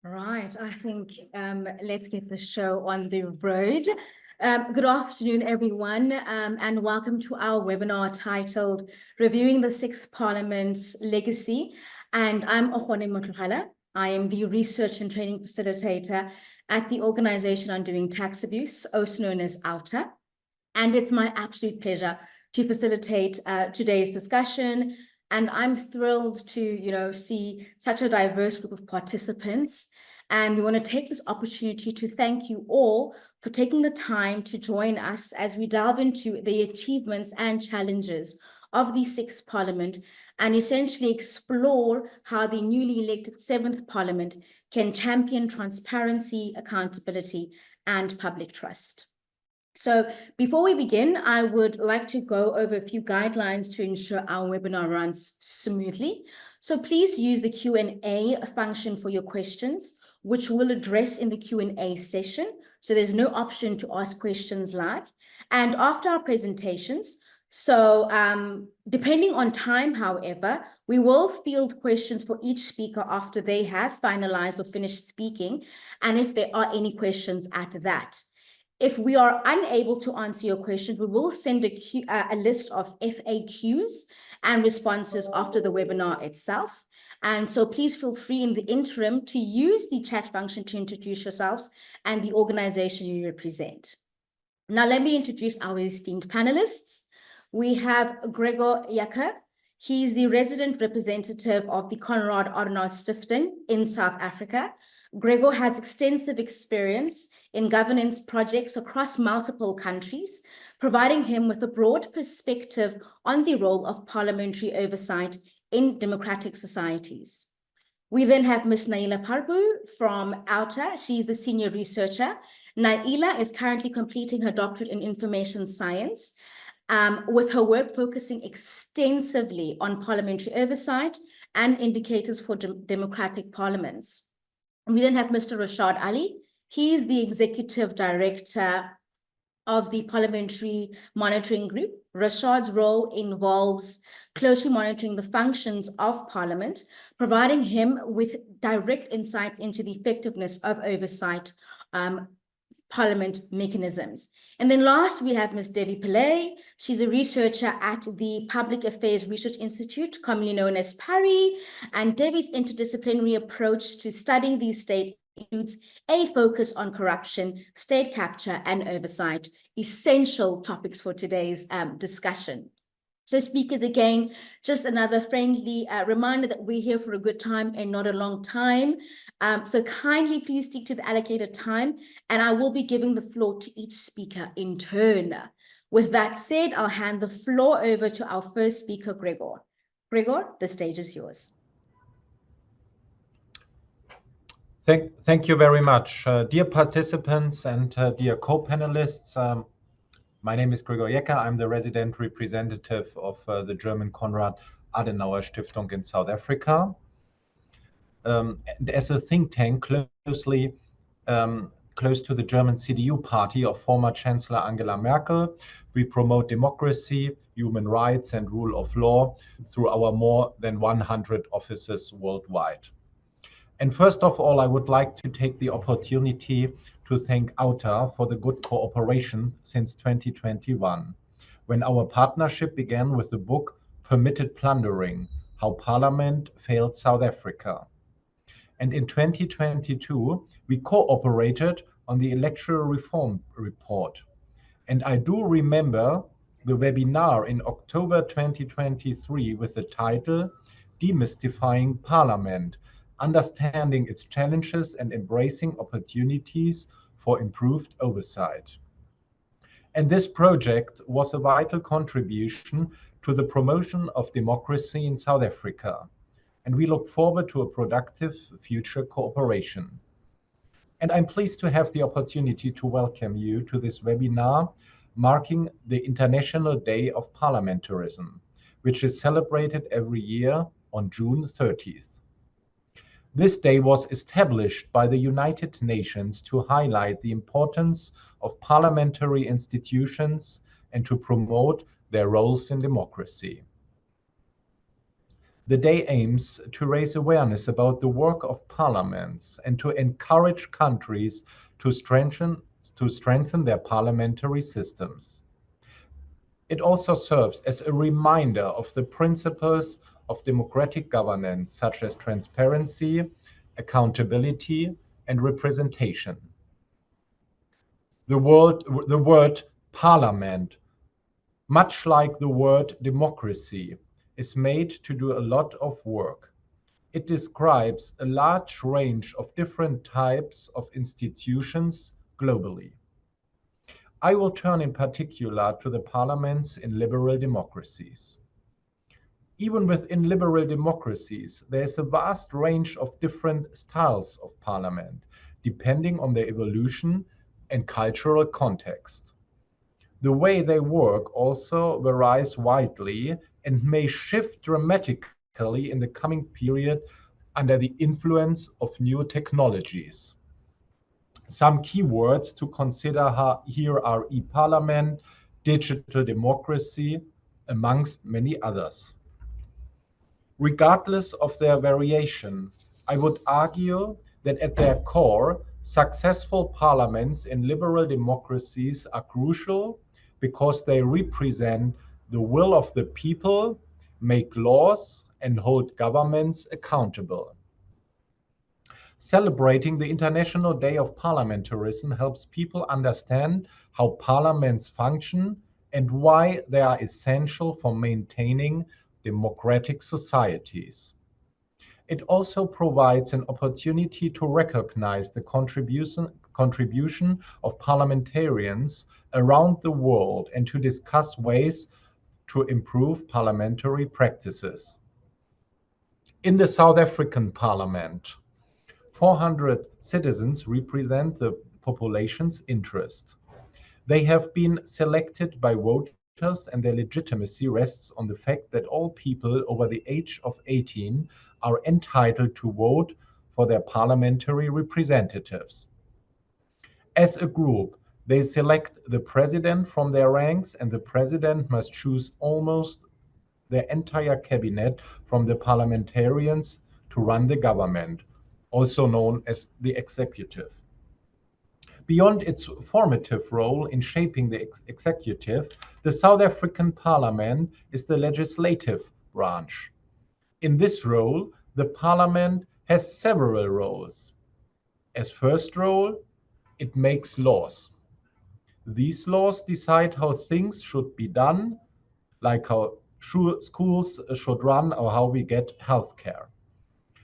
Right, I think let's get the show on the road. Good afternoon, everyone, and welcome to our webinar titled Reviewing the Sixth Parliament's Legacy. And I'm Okhone Motlogala. I am the Research and Training Facilitator at the Organization Undoing Tax Abuse, also known as OUTA. And it's my absolute pleasure to facilitate today's discussion. And I'm thrilled to, see such a diverse group of participants. And we want to take this opportunity to thank you all for taking the time to join us as we delve into the achievements and challenges of the Sixth Parliament and essentially explore how the newly elected Seventh Parliament can champion transparency, accountability, and public trust. So before we begin, I would like to go over a few guidelines to ensure our webinar runs smoothly. So please use the Q&A function for your questions, which we'll address in the Q&A session. So there's no option to ask questions live. And after our presentations, depending on time, however, we will field questions for each speaker after they have finalized or finished speaking, and if there are any questions at that. If we are unable to answer your question, we will send a list of FAQs and responses after the webinar itself. And so please feel free in the interim to use the chat function to introduce yourselves and the organization you represent. Now, let me introduce our esteemed panelists. We have Gregor Jekker. He's the resident representative of the Konrad Adenauer Stiftung in South Africa. Gregor has extensive experience in governance projects across multiple countries, providing him with a broad perspective on the role of parliamentary oversight in democratic societies. We then have Ms. Naila Parbu from OUTA. She's the senior researcher. Naila is currently completing her doctorate in information science, with her work focusing extensively on parliamentary oversight and indicators for democratic parliaments. We then have Mr. Rashad Ali. He's the executive director of the Parliamentary Monitoring Group. Rashad's role involves closely monitoring the functions of Parliament, providing him with direct insights into the effectiveness of oversight Parliament mechanisms. And then last, we have Ms. Devi Pillay. She's a researcher at the Public Affairs Research Institute, commonly known as PARI. And Devi's interdisciplinary approach to studying these state includes a focus on corruption, state capture, and oversight, essential topics for today's discussion. So speakers, again, just another friendly reminder that we're here for a good time and not a long time. So kindly please stick to the allocated time, and I will be giving the floor to each speaker in turn. With that said, I'll hand the floor over to our first speaker, Gregor. Gregor, the stage is yours. Thank you very much. Dear participants and dear co-panelists, my name is Gregor Jekker. I'm the resident representative of the German Konrad Adenauer Stiftung in South Africa. And as a think tank close to the German CDU party of former Chancellor Angela Merkel, we promote democracy, human rights, and rule of law through our more than 100 offices worldwide. And first of all, I would like to take the opportunity to thank OUTA for the good cooperation since 2021, when our partnership began with the book Permitted Plundering: How Parliament Failed South Africa. And in 2022, we cooperated on the electoral reform report. And I do remember the webinar in October 2023 with the title Demystifying Parliament: Understanding its challenges and embracing opportunities for improved oversight. And this project was a vital contribution to the promotion of democracy in South Africa. And we look forward to a productive future cooperation. And I'm pleased to have the opportunity to welcome you to this webinar marking the International Day of Parliamentarism, which is celebrated every year on June 30th. This day was established by the United Nations to highlight the importance of parliamentary institutions and to promote their roles in democracy. The day aims to raise awareness about the work of parliaments and to encourage countries to strengthen their parliamentary systems. It also serves as a reminder of the principles of democratic governance, such as transparency, accountability, and representation. The word parliament, much like the word democracy, is made to do a lot of work. It describes a large range of different types of institutions globally. I will turn in particular to the parliaments in liberal democracies. Even within liberal democracies, there is a vast range of different styles of parliament, depending on their evolution and cultural context. The way they work also varies widely and may shift dramatically in the coming period under the influence of new technologies. Some keywords to consider here are e-parliament, digital democracy, amongst many others. Regardless of their variation, I would argue that at their core, successful parliaments in liberal democracies are crucial because they represent the will of the people, make laws, and hold governments accountable. Celebrating the International Day of Parliamentarism helps people understand how parliaments function and why they are essential for maintaining democratic societies. It also provides an opportunity to recognize the contribution of parliamentarians around the world and to discuss ways to improve parliamentary practices. In the South African Parliament, 400 citizens represent the population's interest. They have been selected by voters and their legitimacy rests on the fact that all people over the age of 18 are entitled to vote for their parliamentary representatives. As a group, they select the president from their ranks, and the president must choose almost their entire cabinet from the parliamentarians to run the government, also known as the executive. Beyond its formative role in shaping the executive, the South African Parliament is the legislative branch. In this role, the Parliament has several roles. As first role, it makes laws. These laws decide how things should be done, like how schools should run or how we get healthcare.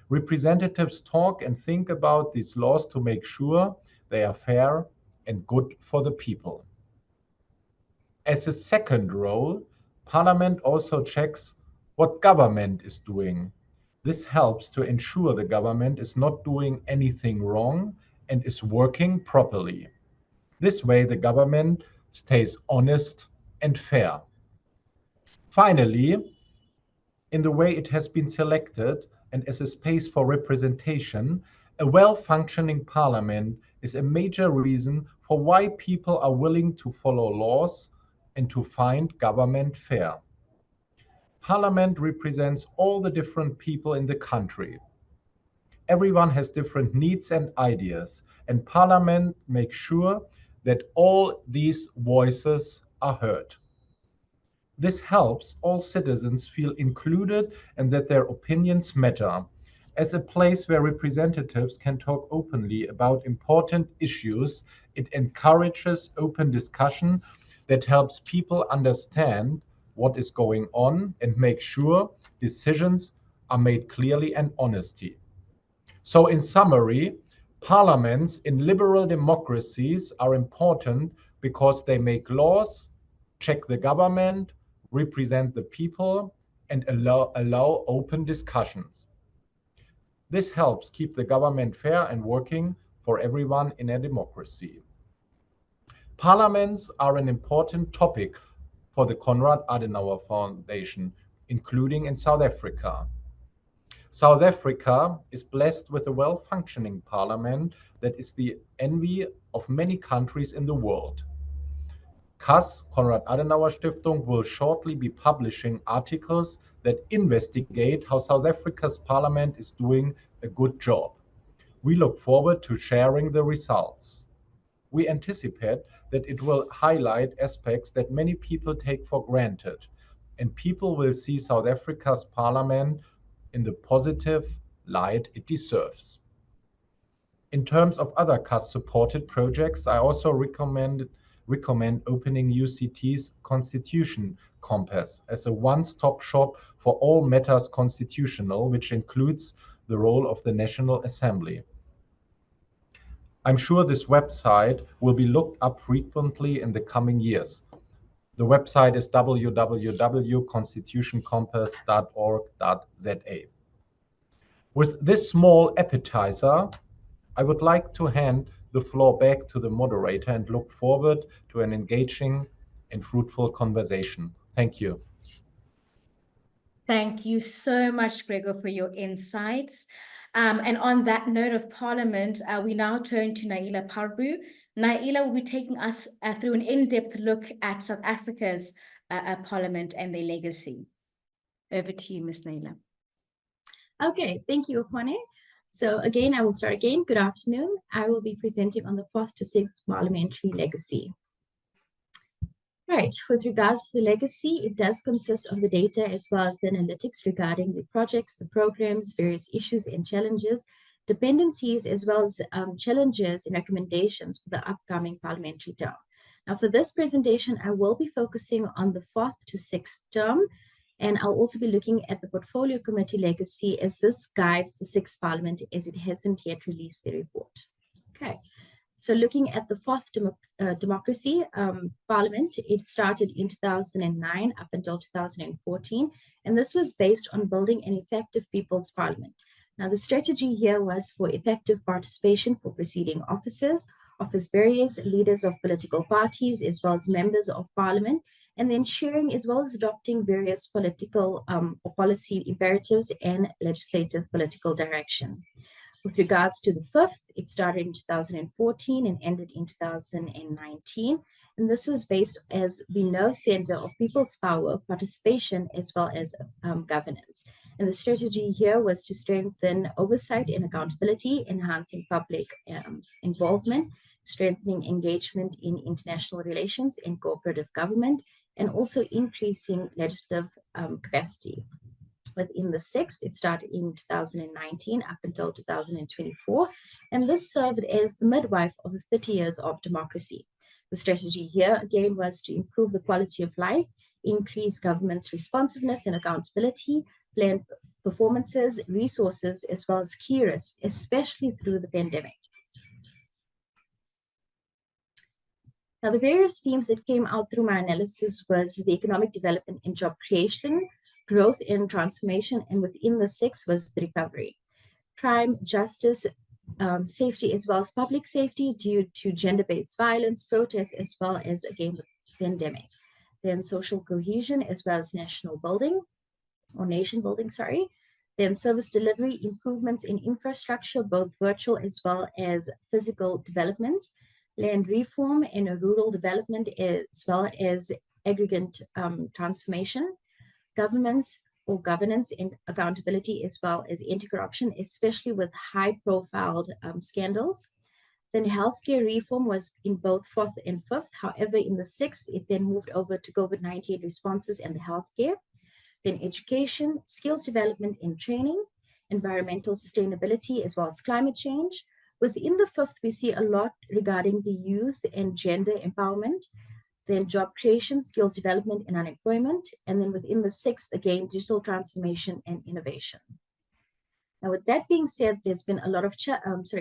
Representatives talk and think about these laws to make sure they are fair and good for the people. As a second role, Parliament also checks what government is doing. This helps to ensure the government is not doing anything wrong and is working properly. This way, the government stays honest and fair. Finally, in the way it has been selected and as a space for representation, a well-functioning parliament is a major reason for why people are willing to follow laws and to find government fair. Parliament represents all the different people in the country. Everyone has different needs and ideas, and Parliament makes sure that all these voices are heard. This helps all citizens feel included and that their opinions matter. As a place where representatives can talk openly about important issues, it encourages open discussion that helps people understand what is going on and make sure decisions are made clearly and honestly. So in summary, parliaments in liberal democracies are important because they make laws, check the government, represent the people, and allow open discussions. This helps keep the government fair and working for everyone in a democracy. Parliaments are an important topic for the Konrad Adenauer Foundation, including in South Africa. South Africa is blessed with a well-functioning parliament that is the envy of many countries in the world. CAS, Konrad Adenauer Stiftung, will shortly be publishing articles that investigate how South Africa's parliament is doing a good job. We look forward to sharing the results. We anticipate that it will highlight aspects that many people take for granted, and people will see South Africa's parliament in the positive light it deserves. In terms of other CAS-supported projects, I also recommend opening UCT's Constitution Compass as a one-stop shop for all matters constitutional, which includes the role of the National Assembly. I'm sure this website will be looked up frequently in the coming years. The website is www.constitutioncompass.org.za. With this small appetizer, I would like to hand the floor back to the moderator and look forward to an engaging and fruitful conversation. Thank you. Thank you so much, Gregor, for your insights. And on that note of Parliament, we now turn to Naila Parbu. Naila will be taking us through an in-depth look at South Africa's Parliament and their legacy. Over to you, Ms. Naila. Okay, thank you, Appointing. So again, I will start again. Good afternoon. I will be presenting on the 4th to 6th parliamentary legacy. Right, with regards to the legacy, it does consist of the data as well as the analytics regarding the projects, the programs, various issues and challenges, dependencies, as well as challenges and recommendations for the upcoming parliamentary term. Now, for this presentation, I will be focusing on the 4th to 6th term, and I'll also be looking at the Portfolio Committee legacy as this guides the 6th Parliament as it hasn't yet released the report. Okay. So looking at the 4th democracy parliament, it started in 2009 up until 2014, and this was based on building an effective people's parliament. Now, the strategy here was for effective participation for preceding officers, office bearers, leaders of political parties, as well as members of parliament, and then sharing as well as adopting various political or policy imperatives and legislative political direction. With regards to the 5th, it started in 2014 and ended in 2019. And this was based as the no center of people's power, participation, as well as governance. And the strategy here was to strengthen oversight and accountability, enhancing public involvement, strengthening engagement in international relations and cooperative government, and also increasing legislative capacity. Within the 6th, it started in 2019 up until 2024, and this served as the midwife of the 30 years of democracy. The strategy here, again, was to improve the quality of life, increase government's responsiveness and accountability, plan performances, resources, as well as key risks, especially through the pandemic. Now, the various themes that came out through my analysis was the economic development and job creation, growth and transformation, and within the 6th was the recovery. Crime, justice, safety, as well as public safety due to gender-based violence, protests, as well as, again, the pandemic. Then social cohesion, as well as national building, or nation building, sorry. Then service delivery, improvements in infrastructure, both virtual as well as physical developments, land reform and rural development, as well as aggregate transformation, governance and accountability, as well as anti-corruption, especially with high-profile scandals. Then healthcare reform was in both 4th and 5th. However, in the 6th, it then moved over to COVID-19 responses and the healthcare. Then education, skills development and training, environmental sustainability, as well as climate change. Within the 5th, we see a lot regarding the youth and gender empowerment, then job creation, skills development and unemployment, and then within the 6th, again, digital transformation and innovation. Now, with that being said, there's been a lot of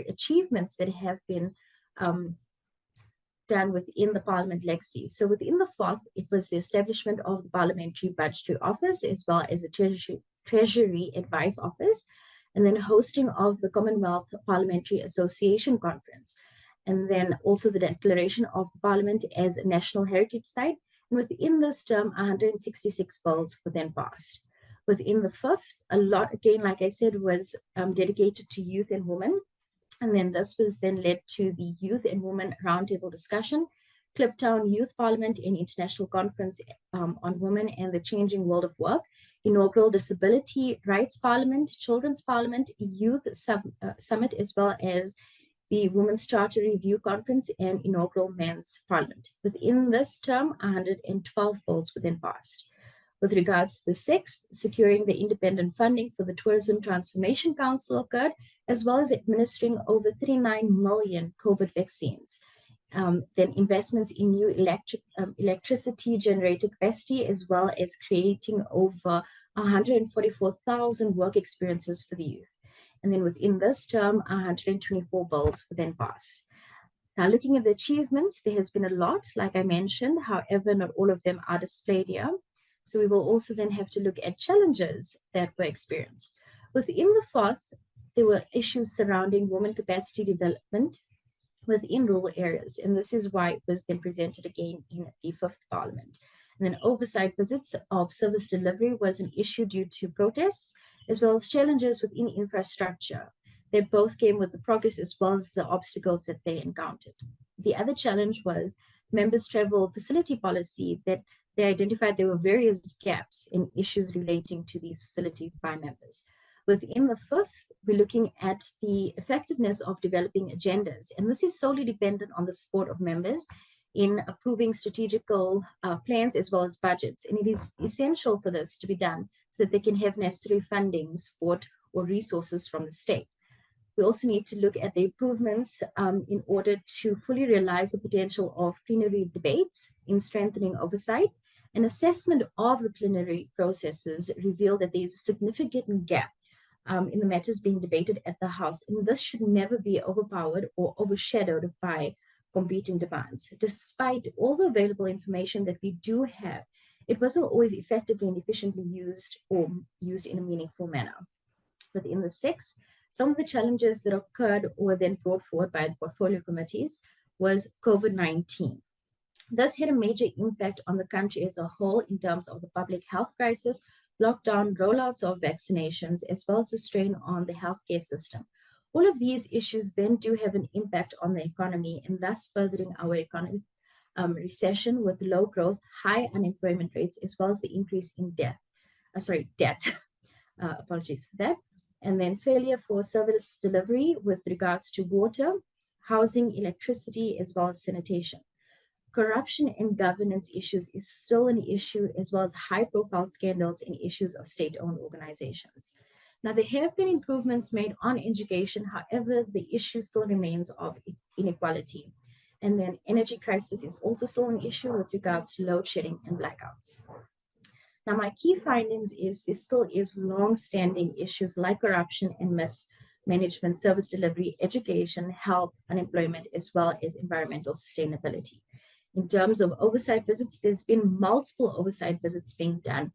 achievements that have been done within the Parliament legacy. So within the 4th, it was the establishment of the Parliamentary Budgetary Office, as well as the Treasury Advice Office, and then hosting of the Commonwealth Parliamentary Association Conference, and then also the declaration of the Parliament as a National Heritage Site. And within this term, 166 bills were then passed. Within the 5th, a lot, again, like I said, was dedicated to youth and women. And then this was then led to the Youth and Women Roundtable discussion, Kliptown Youth Parliament and International Conference on Women and the Changing World of Work, Inaugural Disability Rights Parliament, Children's Parliament, Youth Summit, as well as the Women's Charter Review Conference and Inaugural Men's Parliament. Within this term, 112 bills were then passed. With regards to the sixth, securing the independent funding for the Tourism Transformation Council occurred, as well as administering over 39 million COVID vaccines. Then investments in new electricity generator capacity, as well as creating over 144,000 work experiences for the youth. And then within this term, 124 bills were then passed. Now, looking at the achievements, there has been a lot, like I mentioned, however, not all of them are displayed here. So we will also then have to look at challenges that were experienced. Within the fourth, there were issues surrounding women capacity development within rural areas, and this is why it was then presented again in the fifth parliament. And then oversight visits of service delivery was an issue due to protests, as well as challenges within infrastructure. They both came with the progress as well as the obstacles that they encountered. The other challenge was members' travel facility policy, that they identified there were various gaps in issues relating to these facilities by members. Within the fifth, we're looking at the effectiveness of developing agendas, and this is solely dependent on the support of members in approving strategical plans as well as budgets. And it is essential for this to be done so that they can have necessary funding, support, or resources from the state. We also need to look at the improvements in order to fully realize the potential of plenary debates in strengthening oversight. An assessment of the plenary processes revealed that there is a significant gap in the matters being debated at the House, and this should never be overpowered or overshadowed by competing demands. Despite all the available information that we do have, it wasn't always effectively and efficiently used or used in a meaningful manner. Within the sixth, some of the challenges that occurred or then brought forward by the portfolio committees was COVID-19. This had a major impact on the country as a whole in terms of the public health crisis, lockdown, rollouts of vaccinations, as well as the strain on the healthcare system. All of these issues then do have an impact on the economy, and thus furthering our economic recession with low growth, high unemployment rates, as well as the increase in debt. Apologies for that. And then failure for service delivery with regards to water, housing, electricity, as well as sanitation. Corruption and governance issues is still an issue, as well as high-profile scandals and issues of state-owned organizations. Now, there have been improvements made on education, however, the issue still remains of inequality. And then energy crisis is also still an issue with regards to load shedding and blackouts. Now, my key findings is there still is long-standing issues like corruption and mismanagement, service delivery, education, health, unemployment, as well as environmental sustainability. In terms of oversight visits, there's been multiple oversight visits being done.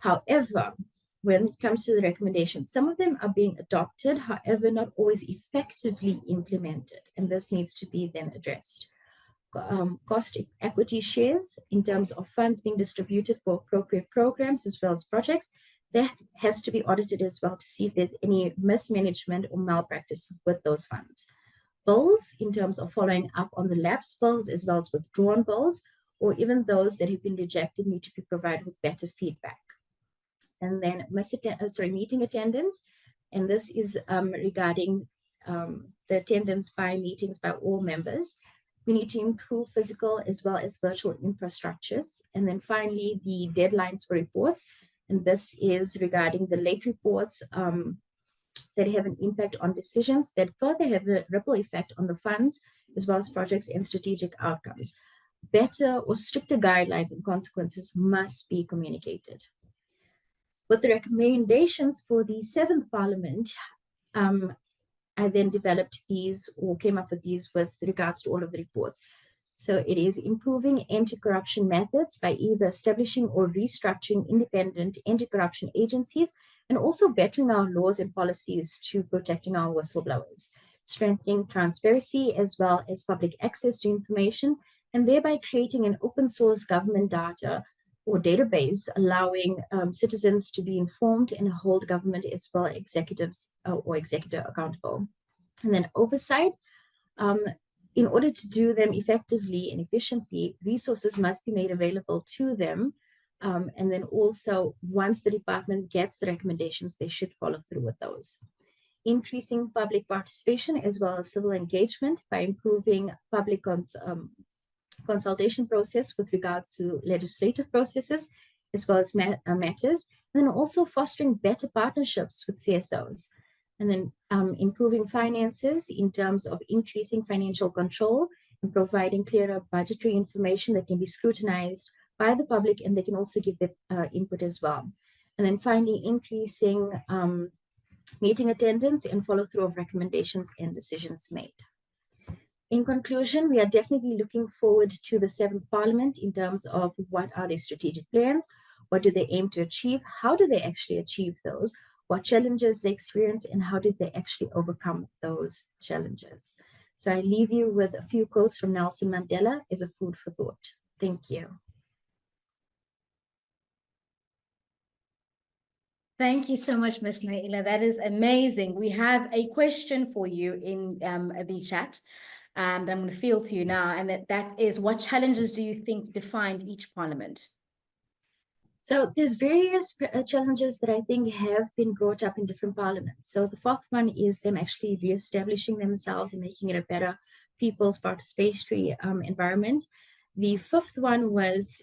However, when it comes to the recommendations, some of them are being adopted, however, not always effectively implemented, and this needs to be then addressed. Cost equity shares in terms of funds being distributed for appropriate programs as well as projects, that has to be audited as well to see if there's any mismanagement or malpractice with those funds. Bills in terms of following up on the lapsed bills as well as withdrawn bills, or even those that have been rejected need to be provided with better feedback. And then meeting attendance, and this is regarding the attendance by meetings by all members. We need to improve physical as well as virtual infrastructures. And then finally, the deadlines for reports. And this is regarding the late reports that have an impact on decisions that further have a ripple effect on the funds as well as projects and strategic outcomes. Better or stricter guidelines and consequences must be communicated. With the recommendations for the seventh parliament, I then developed these or came up with these with regards to all of the reports. So it is improving anti-corruption methods by either establishing or restructuring independent anti-corruption agencies, and also bettering our laws and policies to protecting our whistleblowers, strengthening transparency as well as public access to information, and thereby creating an open source government data or database allowing citizens to be informed and hold government as well as executives or executive accountable. And then oversight, In order to do them effectively and efficiently, resources must be made available to them. And then also, once the department gets the recommendations, they should follow through with those. Increasing public participation as well as civil engagement by improving public consultation process with regards to legislative processes, as well as matters, and then also fostering better partnerships with CSOs. And then improving finances in terms of increasing financial control and providing clearer budgetary information that can be scrutinized by the public, and they can also give their input as well. And then finally, increasing meeting attendance and follow through of recommendations and decisions made. In conclusion, we are definitely looking forward to the 7th Parliament in terms of what are their strategic plans, what do they aim to achieve, how do they actually achieve those, what challenges they experience, and how did they actually overcome those challenges. So I leave you with a few quotes from Nelson Mandela as a food for thought. Thank you. Thank you so much, Ms. Naila. That is amazing. We have a question for you in the chat that I'm going to field to you now, and that is, what challenges do you think define each parliament? So there's various challenges that I think have been brought up in different parliaments. So the 4th one is them actually reestablishing themselves and making it a better people's participatory environment. The 5th one was,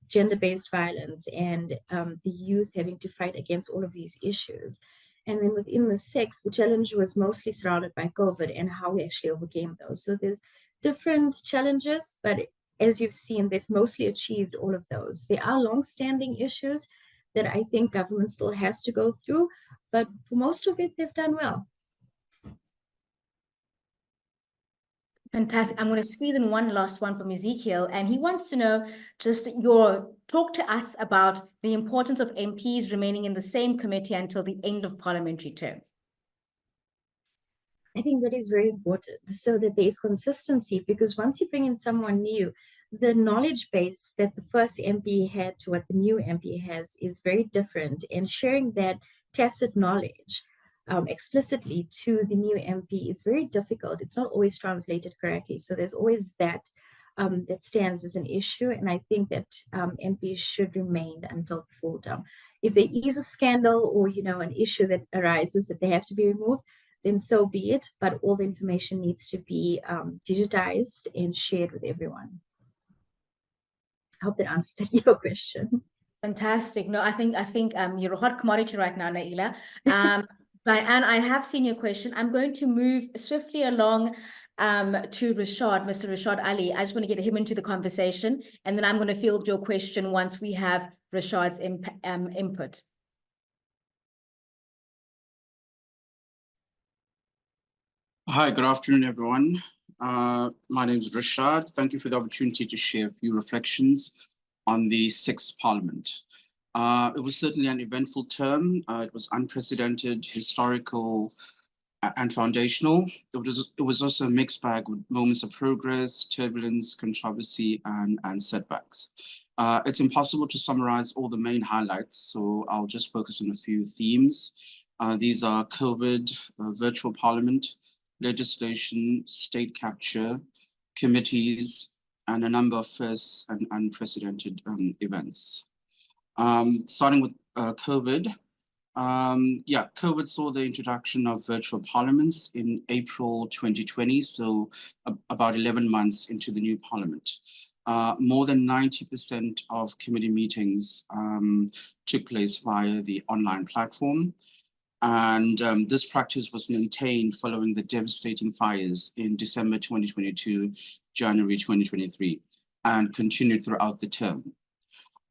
gender-based violence and the youth having to fight against all of these issues. And then within the 6th, the challenge was mostly surrounded by COVID and how we actually overcame those. So there's different challenges, but as you've seen, they've mostly achieved all of those. There are long-standing issues that I think government still has to go through, but for most of it, they've done well. Fantastic. I'm going to squeeze in one last one from Ezekiel, and he wants to know just talk to us about the importance of MPs remaining in the same committee until the end of parliamentary term. I think that is very important so that there is consistency, because once you bring in someone new, the knowledge base that the first MP had to what the new MP has is very different, and sharing that tacit knowledge explicitly to the new MP is very difficult. It's not always translated correctly. So there's always that that stands as an issue. And I think that MPs should remain until the full term. If there is a scandal or, an issue that arises that they have to be removed, then so be it. But all the information needs to be digitized and shared with everyone. I hope that answers your question. Fantastic. No, I think you're a hot commodity right now, Naila. Diane, I have seen your question. I'm going to move swiftly along to Rashad, Mr. Rashad Ali. I just want to get him into the conversation, and then I'm going to field your question once we have Rashad's input. Hi, good afternoon, everyone. My name is Rashad. Thank you for the opportunity to share a few reflections on the 6th Parliament. It was certainly an eventful term. It was unprecedented, historical, and foundational. It was also a mixed bag with moments of progress, turbulence, controversy, and setbacks. It's impossible to summarize all the main highlights, so I'll just focus on a few themes. These are COVID, virtual parliament, legislation, state capture, committees, and a number of firsts and unprecedented events. Starting with COVID. COVID saw the introduction of virtual parliaments in April 2020, so about 11 months into the new parliament. More than 90% of committee meetings took place via the online platform. And this practice was maintained following the devastating fires in December 2022, January 2023, and continued throughout the term.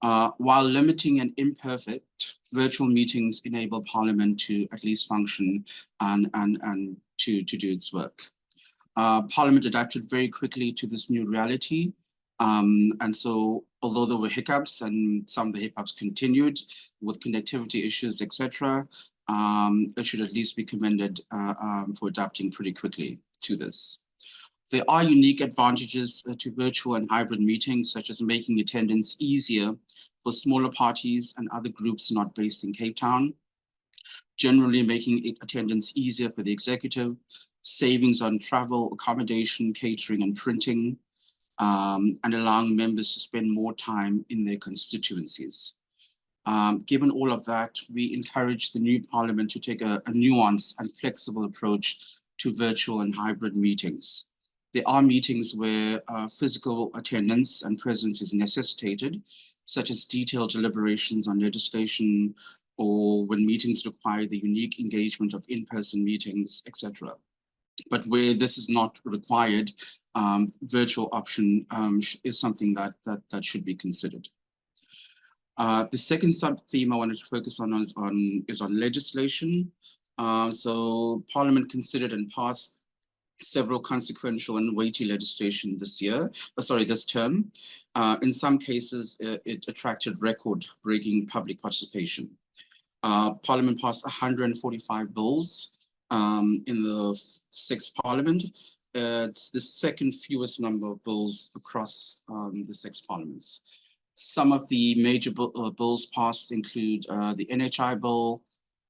While limiting and imperfect, virtual meetings enable Parliament to at least function and to do its work. Parliament adapted very quickly to this new reality. And so, although there were hiccups and some of the hiccups continued with connectivity issues, etc., it should at least be commended for adapting pretty quickly to this. There are unique advantages to virtual and hybrid meetings, such as making attendance easier for smaller parties and other groups not based in Cape Town. generally making attendance easier for the executive, savings on travel, accommodation, catering, and printing, and allowing members to spend more time in their constituencies. Given all of that, we encourage the new Parliament to take a nuanced and flexible approach to virtual and hybrid meetings. There are meetings where physical attendance and presence is necessitated, such as detailed deliberations on legislation, or when meetings require the unique engagement of in-person meetings, etc. But where this is not required, virtual option is something that should be considered. The second sub-theme I wanted to focus on is on legislation. So Parliament considered and passed several consequential and weighty legislation this term. In some cases, it attracted record-breaking public participation. Parliament passed 145 bills in the sixth Parliament. It's the second fewest number of bills across the six parliaments. Some of the major bills passed include the NHI bill,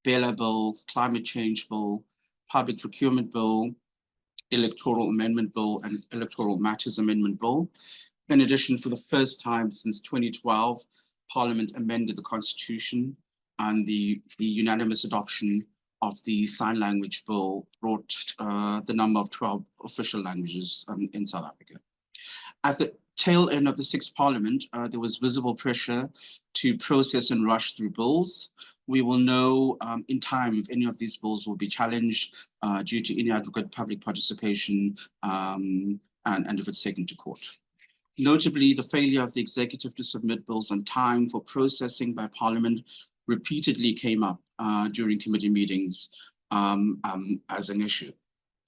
BELA bill, climate change bill, public procurement bill, electoral amendment bill, and electoral matters amendment bill. In addition, for the first time since 2012, Parliament amended the Constitution, and the unanimous adoption of the sign language bill brought the number of 12 official languages in South Africa. At the tail end of the sixth Parliament, there was visible pressure to process and rush through bills. We will know in time if any of these bills will be challenged due to inadequate public participation and if it's taken to court. Notably, the failure of the executive to submit bills on time for processing by Parliament repeatedly came up during committee meetings as an issue.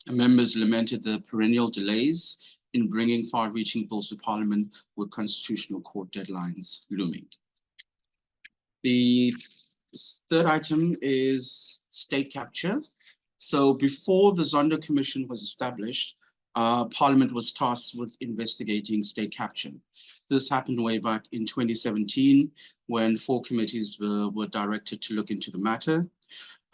Members lamented the perennial delays in bringing far-reaching bills to Parliament with constitutional court deadlines looming. The third item is state capture. So before the Zondo Commission was established, Parliament was tasked with investigating state capture. This happened way back in 2017 when 4 committees were directed to look into the matter.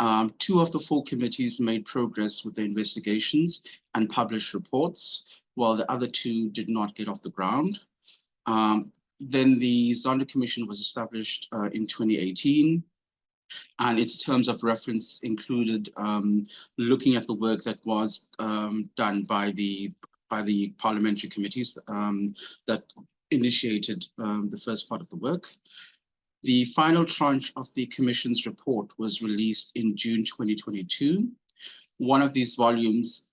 2 of the 4 committees made progress with the investigations and published reports, while the other 2 did not get off the ground. Then the Zondo Commission was established in 2018, and its terms of reference included looking at the work that was done by the parliamentary committees that initiated the first part of the work. The final tranche of the Commission's report was released in June 2022. One of these volumes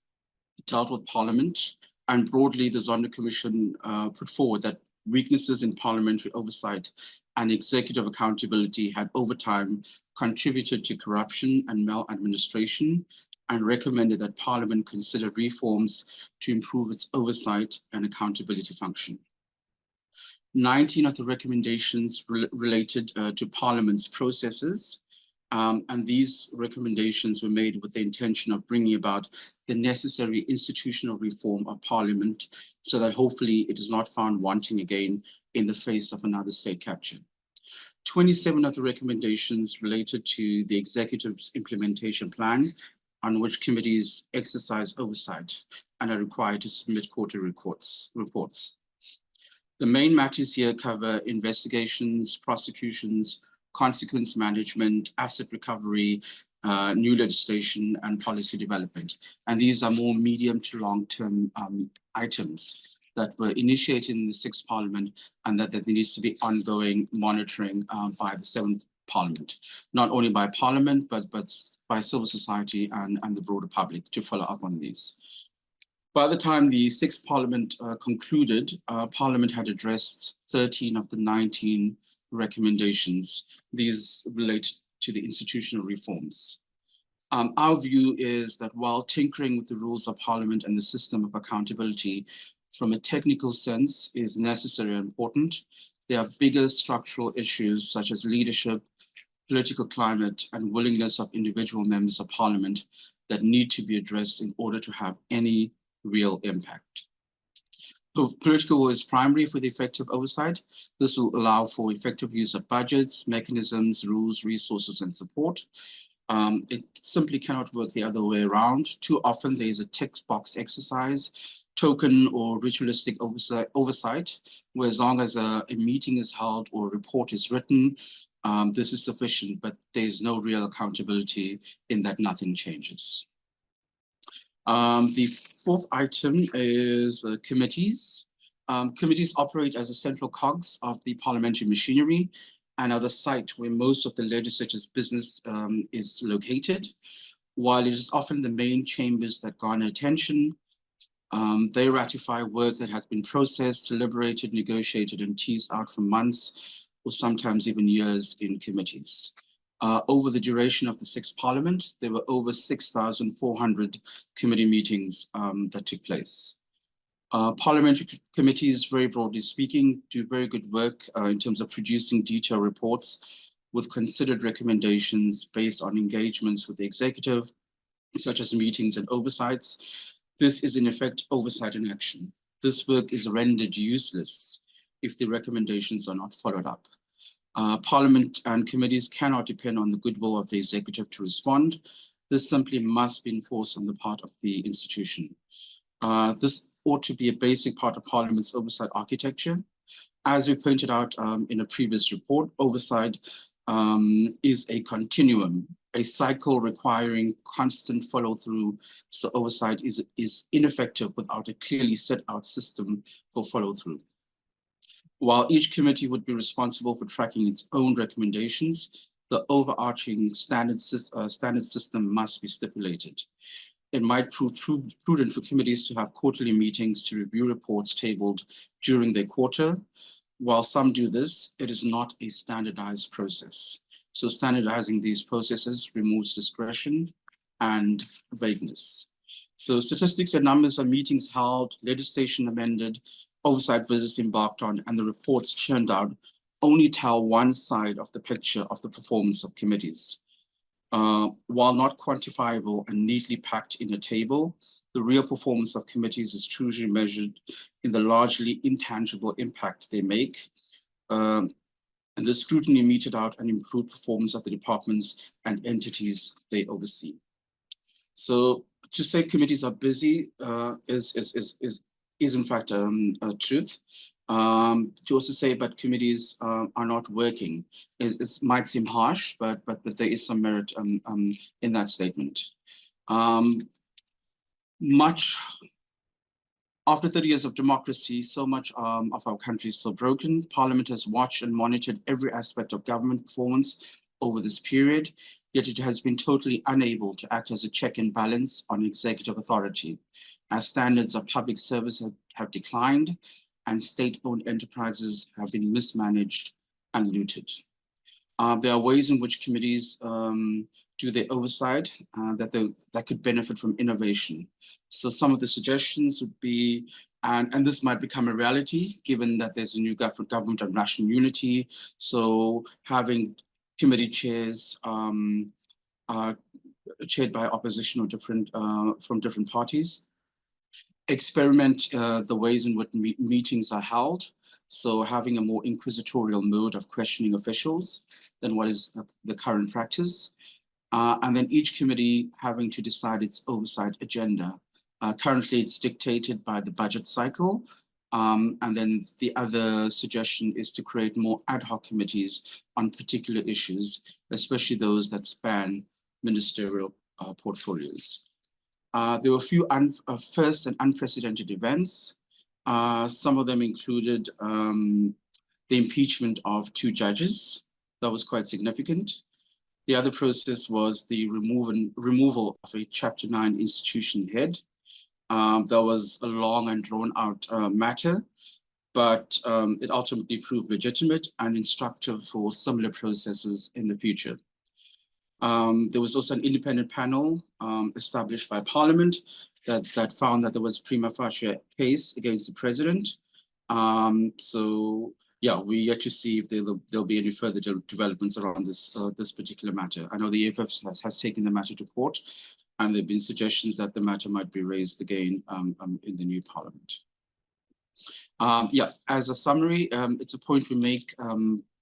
dealt with Parliament, and broadly the Zondo Commission put forward that weaknesses in parliamentary oversight and executive accountability had over time contributed to corruption and maladministration, and recommended that Parliament consider reforms to improve its oversight and accountability function. 19 of the recommendations related to Parliament's processes, and these recommendations were made with the intention of bringing about the necessary institutional reform of Parliament so that hopefully it is not found wanting again in the face of another state capture. 27 of the recommendations related to the executive's implementation plan, on which committees exercise oversight and are required to submit quarterly reports. The main matters here cover investigations, prosecutions, consequence management, asset recovery, new legislation, and policy development. And these are more medium to long-term items that were initiated in the 6th Parliament, and that there needs to be ongoing monitoring by the 7th Parliament, not only by Parliament, but by civil society and the broader public to follow up on these. By the time the 6th Parliament concluded, Parliament had addressed 13 of the 19 recommendations. These relate to the institutional reforms. Our view is that while tinkering with the rules of Parliament and the system of accountability from a technical sense is necessary and important, there are bigger structural issues such as leadership, political climate, and willingness of individual members of Parliament that need to be addressed in order to have any real impact. Political will is primary for the effective oversight. This will allow for effective use of budgets, mechanisms, rules, resources, and support. It simply cannot work the other way around. Too often there is a text box exercise, token or ritualistic oversight, where as long as a meeting is held or a report is written, this is sufficient, but there's no real accountability in that nothing changes. The fourth item is committees. Committees operate as a central cogs of the parliamentary machinery and are the site where most of the legislature's business is located. While it is often the main chambers that garner attention, they ratify work that has been processed, deliberated, negotiated, and teased out for months or sometimes even years in committees. Over the duration of the sixth parliament, there were over 6,400 committee meetings that took place. Parliamentary committees, very broadly speaking, do very good work in terms of producing detailed reports with considered recommendations based on engagements with the executive, such as meetings and oversights. This is in effect oversight in action. This work is rendered useless if the recommendations are not followed up. Parliament and committees cannot depend on the goodwill of the executive to respond. This simply must be enforced on the part of the institution. This ought to be a basic part of Parliament's oversight architecture. As we pointed out in a previous report, oversight is a continuum, a cycle requiring constant follow through. So oversight is ineffective without a clearly set out system for follow through. While each committee would be responsible for tracking its own recommendations, the overarching standard system must be stipulated. It might prove prudent for committees to have quarterly meetings to review reports tabled during their quarter. While some do this, it is not a standardized process. So standardizing these processes removes discretion and vagueness. So statistics and numbers of meetings held, legislation amended, oversight visits embarked on, and the reports churned out only tell one side of the picture of the performance of committees. While not quantifiable and neatly packed in a table, the real performance of committees is truly measured in the largely intangible impact they make, and the scrutiny meted out and improved performance of the departments and entities they oversee. So to say committees are busy is in fact a truth. To also say but committees are not working it might seem harsh, but there is some merit in that statement. Much after 30 years of democracy, so much of our country is still broken. Parliament has watched and monitored every aspect of government performance over this period, yet it has been totally unable to act as a check and balance on executive authority, as standards of public service have declined and state-owned enterprises have been mismanaged and looted. There are ways in which committees do their oversight that could benefit from innovation. So some of the suggestions would be, and this might become a reality given that there's a new government of national unity. So having committee chairs chaired by opposition or from different parties. Experiment the ways in which meetings are held. So having a more inquisitorial mode of questioning officials than what is the current practice. And then each committee having to decide its oversight agenda. Currently it's dictated by the budget cycle. And then the other suggestion is to create more ad hoc committees on particular issues, especially those that span ministerial portfolios. There were a few first and unprecedented events. Some of them included the impeachment of 2 judges. That was quite significant. The other process was the removal of a Chapter 9 institution head. That was a long and drawn out matter, but it ultimately proved legitimate and instructive for similar processes in the future. There was also an independent panel established by Parliament that found that there was prima facie case against the president. So yeah, we yet to see if there'll be any further developments around this particular matter. I know the EFF has taken the matter to court, and there have been suggestions that the matter might be raised again in the new Parliament. Yeah, as a summary, it's a point we make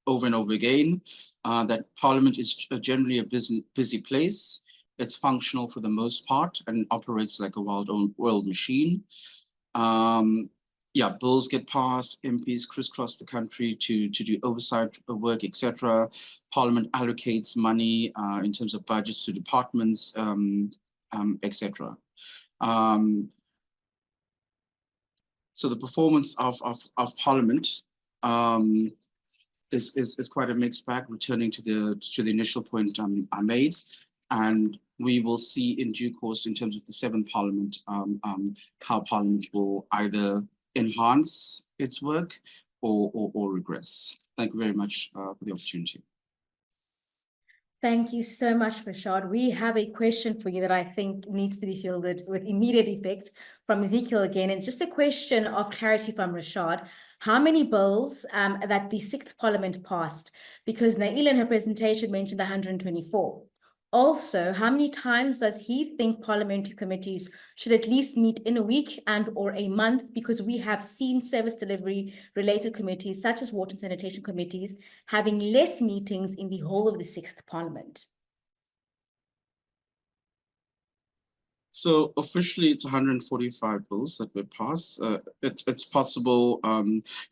over and over again, that Parliament is generally a busy place. It's functional for the most part and operates like a well-oiled machine. Yeah, bills get passed, MPs crisscross the country to do oversight work, etc. Parliament allocates money in terms of budgets to departments, etc. So the performance of Parliament is quite a mixed bag, returning to the initial point I made. And we will see in due course in terms of the seventh Parliament, how Parliament will either enhance its work or regress. Thank you very much for the opportunity. Thank you so much, Rashad. We have a question for you that I think needs to be fielded with immediate effect from Ezekiel again. And just a question of clarity from Rashad. How many bills that the sixth Parliament passed? Because Naila in her presentation mentioned 124. Also, how many times does he think parliamentary committees should at least meet in a week and or a month? Because we have seen service delivery related committees, such as water and sanitation committees, having less meetings in the whole of the sixth Parliament. So officially, it's 145 bills that were passed. It's possible.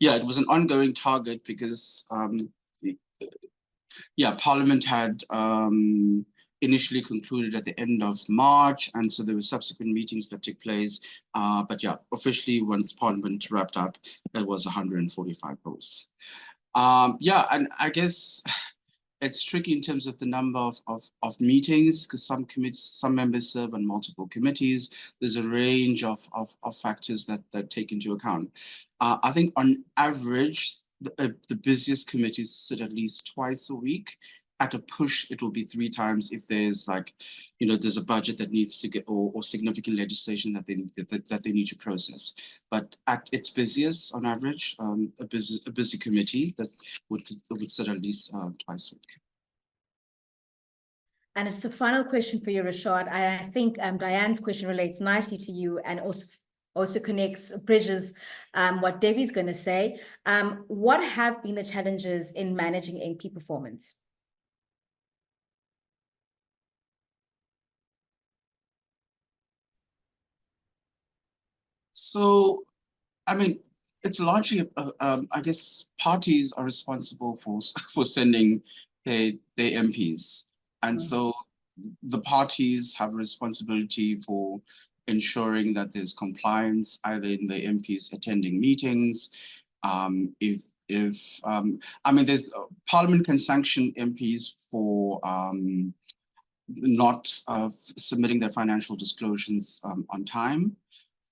Yeah, it was an ongoing target because, yeah, Parliament had initially concluded at the end of March, and so there were subsequent meetings that took place. But yeah, officially, once Parliament wrapped up, it was 145 bills. Yeah, and I guess it's tricky in terms of the number of meetings, because some members serve on multiple committees. There's a range of factors that take into account. I think on average, the busiest committees sit at least twice a week. At a push, it will be 3 times if there's like, there's a budget that needs to get or significant legislation that they need to process. But at its busiest, on average, a busy committee that would sit at least twice a week. And it's the final question for you, Rashad. I think Diane's question relates nicely to you and also bridges what Devi's going to say. What have been the challenges in managing MP performance? So, I mean, it's largely, I guess, parties are responsible for sending their MPs. And so the parties have a responsibility for ensuring that there's compliance, either in the MPs attending meetings. I mean, Parliament can sanction MPs for not submitting their financial disclosures on time.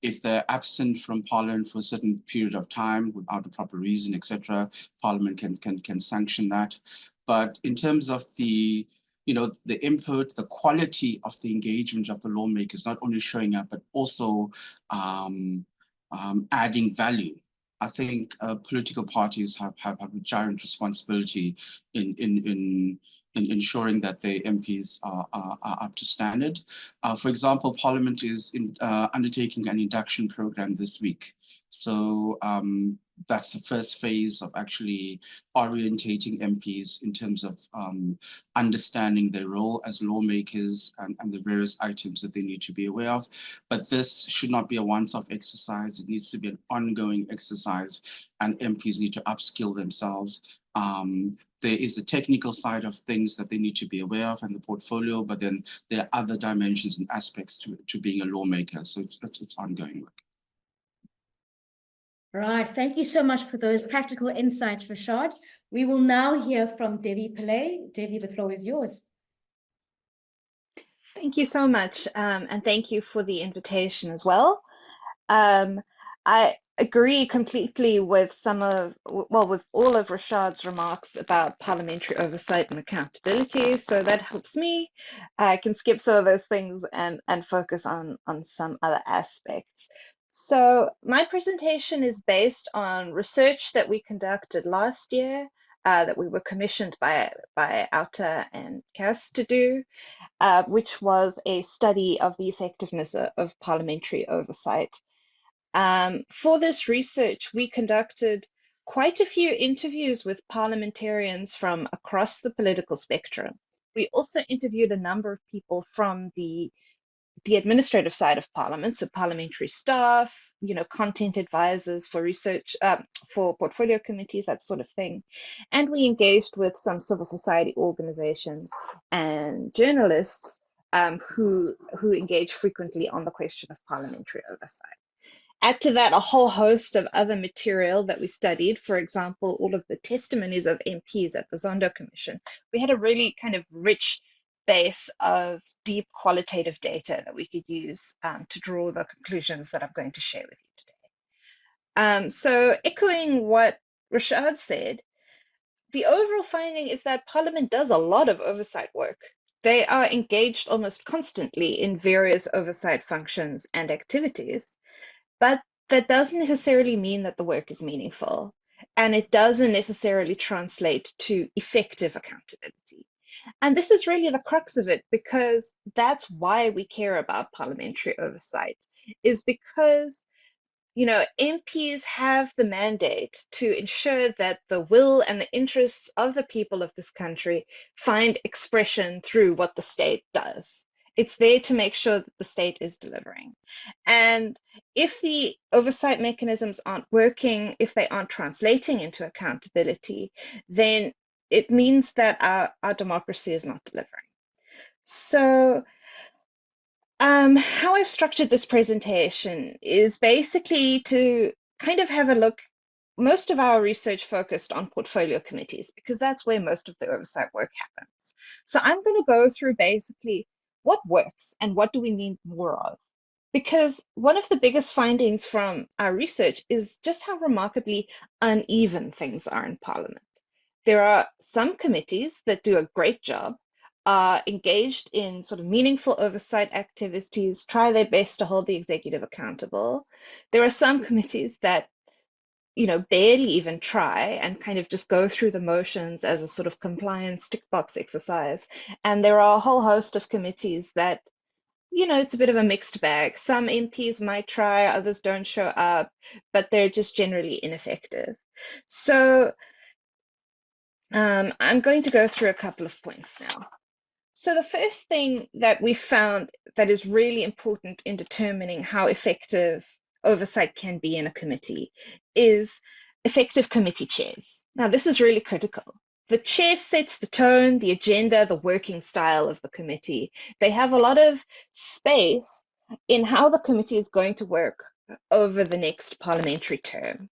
If they're absent from Parliament for a certain period of time without a proper reason, etc., Parliament can sanction that. But in terms of the input, the quality of the engagement of the lawmakers, not only showing up, but also adding value. I think political parties have a giant responsibility in ensuring that their MPs are up to standard. For example, Parliament is undertaking an induction program this week. So that's the first phase of actually orientating MPs in terms of understanding their role as lawmakers and the various items that they need to be aware of. But this should not be a once-off exercise. It needs to be an ongoing exercise, and MPs need to upskill themselves. There is the technical side of things that they need to be aware of and the portfolio, but then there are other dimensions and aspects to being a lawmaker. So it's ongoing work. Right, thank you so much for those practical insights, Rashad. We will now hear from Devi Pillay. Devi, the floor is yours. Thank you so much, and thank you for the invitation as well. I agree completely with with all of Rashad's remarks about parliamentary oversight and accountability. So that helps me. I can skip some of those things and focus on some other aspects. So my presentation is based on research that we conducted last year, that we were commissioned by Outer and CAS to do, which was a study of the effectiveness of parliamentary oversight. For this research, we conducted quite a few interviews with parliamentarians from across the political spectrum. We also interviewed a number of people from the administrative side of Parliament, so parliamentary staff, content advisors for research, for portfolio committees, that sort of thing. And we engaged with some civil society organizations and journalists who engage frequently on the question of parliamentary oversight. Add to that a whole host of other material that we studied, for example, all of the testimonies of MPs at the Zondo Commission. We had a really kind of rich base of deep qualitative data that we could use to draw the conclusions that I'm going to share with you today. So echoing what Rashad said, the overall finding is that Parliament does a lot of oversight work. They are engaged almost constantly in various oversight functions and activities, but that doesn't necessarily mean that the work is meaningful, and it doesn't necessarily translate to effective accountability. And this is really the crux of it, because that's why we care about parliamentary oversight, is because MPs have the mandate to ensure that the will and the interests of the people of this country find expression through what the state does. It's there to make sure that the state is delivering. And if the oversight mechanisms aren't working, if they aren't translating into accountability, then it means that our democracy is not delivering. So how I've structured this presentation is basically to kind of have a look. Most of our research focused on portfolio committees, because that's where most of the oversight work happens. So I'm going to go through basically what works and what do we need more of. Because one of the biggest findings from our research is just how remarkably uneven things are in Parliament. There are some committees that do a great job, are engaged in sort of meaningful oversight activities, try their best to hold the executive accountable. There are some committees that, barely even try and kind of just go through the motions as a sort of compliance tick box exercise. And there are a whole host of committees that, it's a bit of a mixed bag. Some MPs might try, others don't show up, but they're just generally ineffective. So I'm going to go through a couple of points now. So the first thing that we found that is really important in determining how effective oversight can be in a committee is effective committee chairs. Now, this is really critical. The chair sets the tone, the agenda, the working style of the committee. They have a lot of space in how the committee is going to work over the next parliamentary term.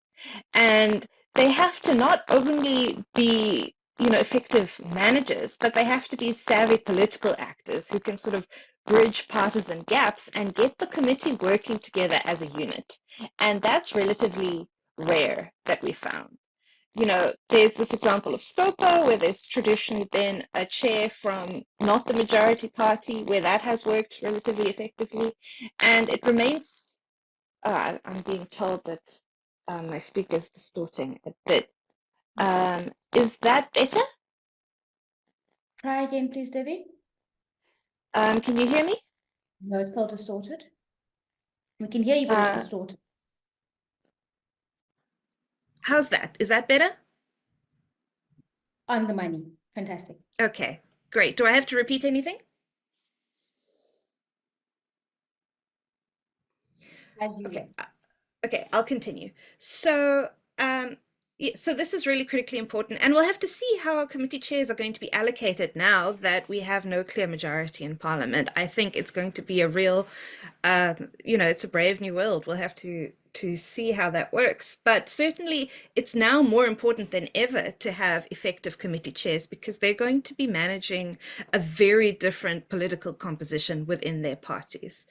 And they have to not only be effective managers, but they have to be savvy political actors who can sort of bridge partisan gaps and get the committee working together as a unit. And that's relatively rare that we found. There's this example of SCOPA, where there's traditionally been a chair from not the majority party, where that has worked relatively effectively. And it remains, I'm being told that my speaker's distorting a bit. Is that better? Try again, please, Debbie. Can you hear me? No, it's still distorted. We can hear you, but it's distorted. How's that? Is that better? On the money. Fantastic. Okay, great. Do I have to repeat anything? Okay, I'll continue. So, so this is really critically important, and we'll have to see how our committee chairs are going to be allocated now that we have no clear majority in Parliament. I think it's going to be a real, it's a brave new world. We'll have to see how that works. But certainly it's now more important than ever to have effective committee chairs, because they're going to be managing a very different political composition within their parties,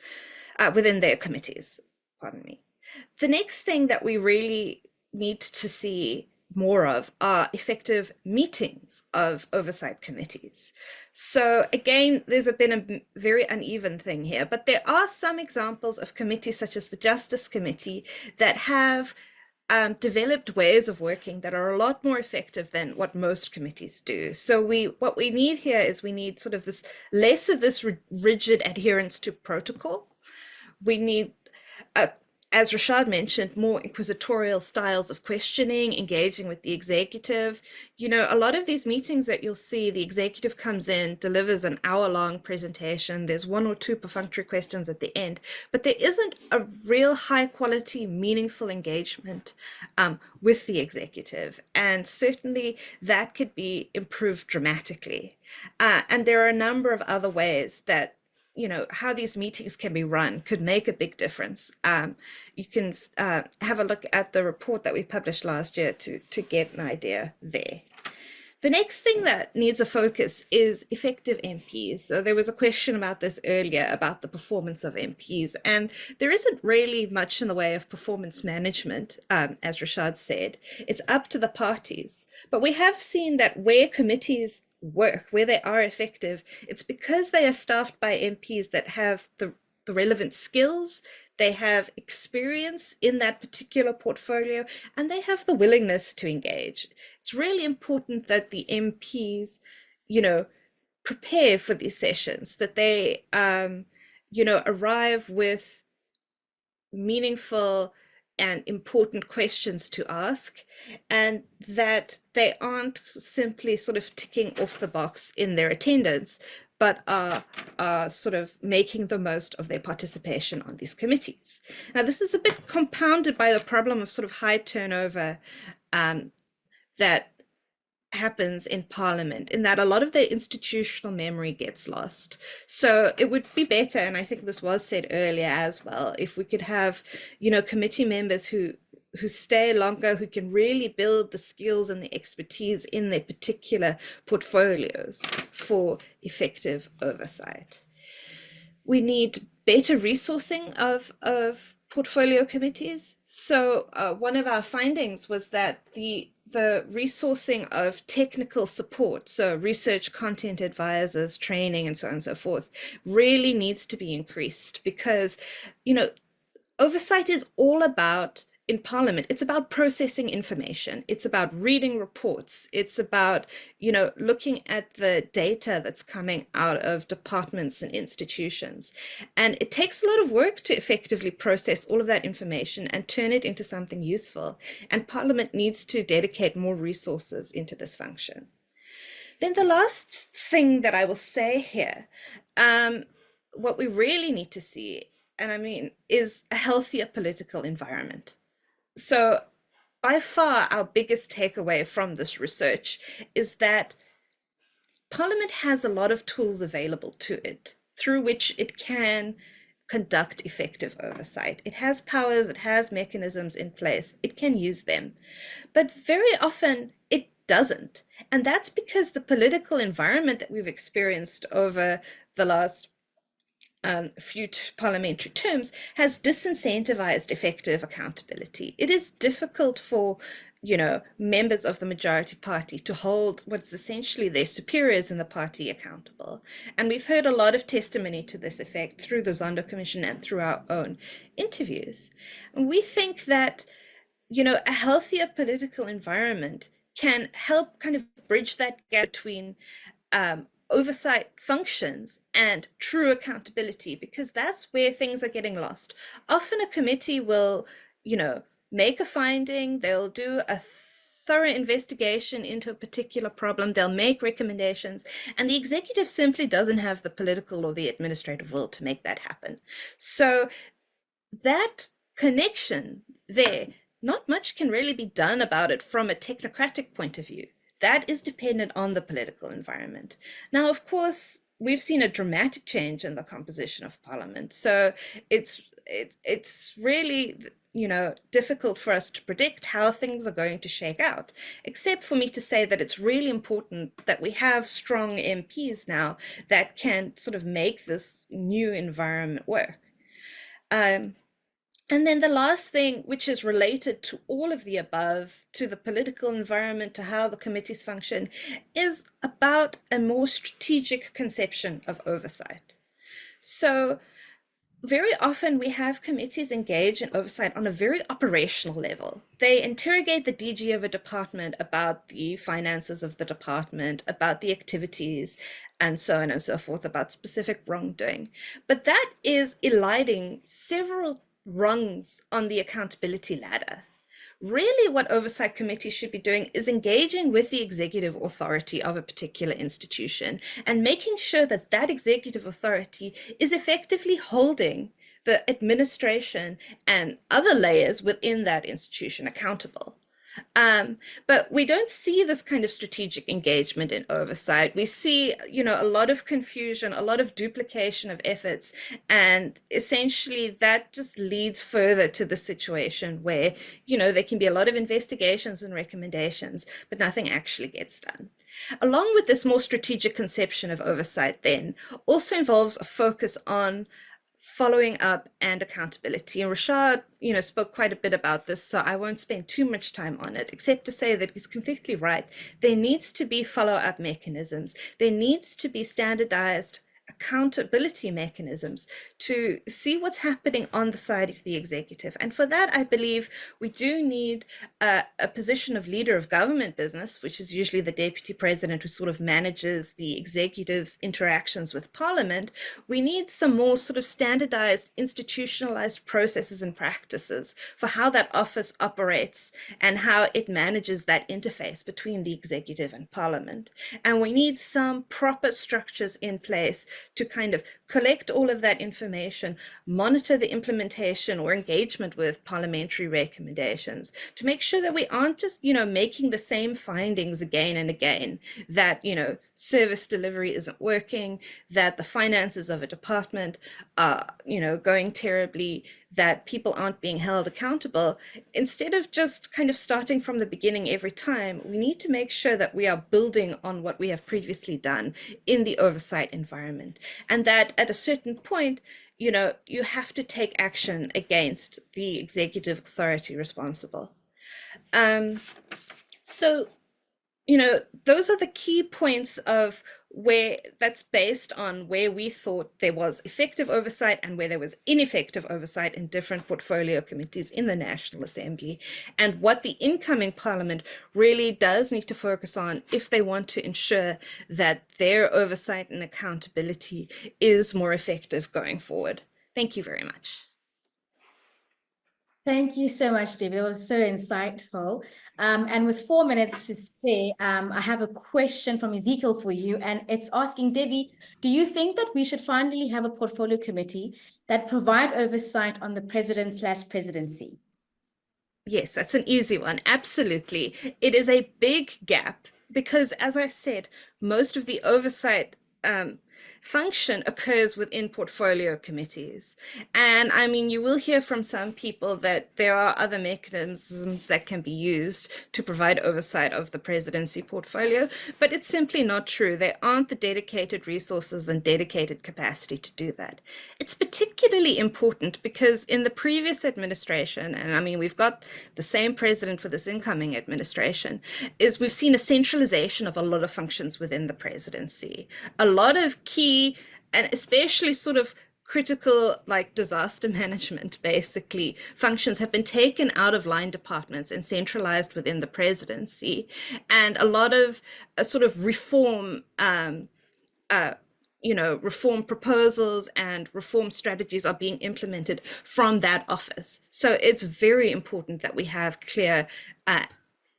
within their committees, pardon me. The next thing that we really need to see more of are effective meetings of oversight committees. So again, there's been a very uneven thing here, but there are some examples of committees such as the Justice Committee that have developed ways of working that are a lot more effective than what most committees do. So what we need here is we need sort of this less of this rigid adherence to protocol. We need as Rashad mentioned, more inquisitorial styles of questioning, engaging with the executive. You know, a lot of these meetings that you'll see, the executive comes in, delivers an hour-long presentation. There's 1 or 2 perfunctory questions at the end, but there isn't a real high-quality, meaningful engagement with the executive. And certainly that could be improved dramatically. And there are a number of other ways that, you know, how these meetings can be run could make a big difference. You can have a look at the report that we published last year to get an idea there. The next thing that needs a focus is effective MPs. So there was a question about this earlier about the performance of MPs, and there isn't really much in the way of performance management, as Rashad said. It's up to the parties. But we have seen that where committees work, where they are effective, it's because they are staffed by MPs that have the relevant skills, they have experience in that particular portfolio, and they have the willingness to engage. It's really important that the MPs, you know, prepare for these sessions, that they, you know, arrive with meaningful and important questions to ask, and that they aren't simply sort of ticking off the box in their attendance, but are sort of making the most of their participation on these committees. Now, this is a bit compounded by the problem of sort of high turnover that happens in Parliament, in that a lot of their institutional memory gets lost. So it would be better, and I think this was said earlier as well, if we could have, you know, committee members who stay longer, who can really build the skills and the expertise in their particular portfolios for effective oversight. We need better resourcing of portfolio committees. So one of our findings was that the resourcing of technical support, so research content advisors, training, and so on and so forth, really needs to be increased, because, you know, oversight is all about, in Parliament, it's about processing information. It's about reading reports. It's about, you know, looking at the data that's coming out of departments and institutions. And it takes a lot of work to effectively process all of that information and turn it into something useful. And Parliament needs to dedicate more resources into this function. Then the last thing that I will say here, what we really need to see, and I mean, is a healthier political environment. So by far, our biggest takeaway from this research is that Parliament has a lot of tools available to it through which it can conduct effective oversight. It has powers, it has mechanisms in place, it can use them. But very often it doesn't. And that's because the political environment that we've experienced over the last few parliamentary terms has disincentivized effective accountability. It is difficult for, you know, members of the majority party to hold what's essentially their superiors in the party accountable. And we've heard a lot of testimony to this effect through the Zondo Commission and through our own interviews. And we think that, you know, a healthier political environment can help kind of bridge that gap between oversight functions and true accountability, because that's where things are getting lost. Often a committee will, you know, make a finding, they'll do a thorough investigation into a particular problem, they'll make recommendations, and the executive simply doesn't have the political or the administrative will to make that happen. So that connection there, not much can really be done about it from a technocratic point of view. That is dependent on the political environment. Now, of course, we've seen a dramatic change in the composition of Parliament. So it's really, you know, difficult for us to predict how things are going to shake out, except for me to say that it's really important that we have strong MPs now that can sort of make this new environment work. And then the last thing, which is related to all of the above, to the political environment, to how the committees function, is about a more strategic conception of oversight. So very often we have committees engage in oversight on a very operational level. They interrogate the DG of a department about the finances of the department, about the activities, and so on and so forth, about specific wrongdoing. But that is eliding several rungs on the accountability ladder. Really, what oversight committees should be doing is engaging with the executive authority of a particular institution and making sure that that executive authority is effectively holding the administration and other layers within that institution accountable. But we don't see this kind of strategic engagement in oversight. We see, a lot of confusion, a lot of duplication of efforts, and essentially that just leads further to the situation where, there can be a lot of investigations and recommendations, but nothing actually gets done. Along with this more strategic conception of oversight then also involves a focus on following up and accountability. And Rashad, spoke quite a bit about this, so I won't spend too much time on it, except to say that he's completely right. There needs to be follow-up mechanisms. There needs to be standardized accountability mechanisms to see what's happening on the side of the executive. And for that, I believe we do need a position of leader of government business, which is usually the deputy president who sort of manages the executive's interactions with parliament. We need some more sort of standardized, institutionalized processes and practices for how that office operates and how it manages that interface between the executive and parliament. And we need some proper structures in place to kind of collect all of that information, monitor the implementation or engagement with parliamentary recommendations, to make sure that we aren't just, making the same findings again and again, that, service delivery isn't working, that the finances of a department are, going terribly, that people aren't being held accountable. Instead of just kind of starting from the beginning every time, we need to make sure that we are building on what we have previously done in the oversight environment. And that at a certain point, you have to take action against the executive authority responsible. So, those are the key points of where that's based on where we thought there was effective oversight and where there was ineffective oversight in different portfolio committees in the National Assembly, and what the incoming Parliament really does need to focus on if they want to ensure that their oversight and accountability is more effective going forward. Thank you very much. Thank you so much, Debbie. That was so insightful. And with 4 minutes to spare, I have a question from Ezekiel for you, and it's asking, Debbie, do you think that we should finally have a portfolio committee that provide oversight on the president/presidency? Yes, that's an easy one. Absolutely. It is a big gap because, as I said, most of the oversight function occurs within portfolio committees. And I mean, you will hear from some people that there are other mechanisms that can be used to provide oversight of the presidency portfolio, but it's simply not true. There aren't the dedicated resources and dedicated capacity to do that. It's particularly important because in the previous administration, and I mean, we've got the same president for this incoming administration, is we've seen a centralization of a lot of functions within the presidency. A lot of key and especially sort of critical, like disaster management, basically, functions have been taken out of line departments and centralized within the presidency. And a lot of sort of reform, reform proposals and reform strategies are being implemented from that office. So it's very important that we have clear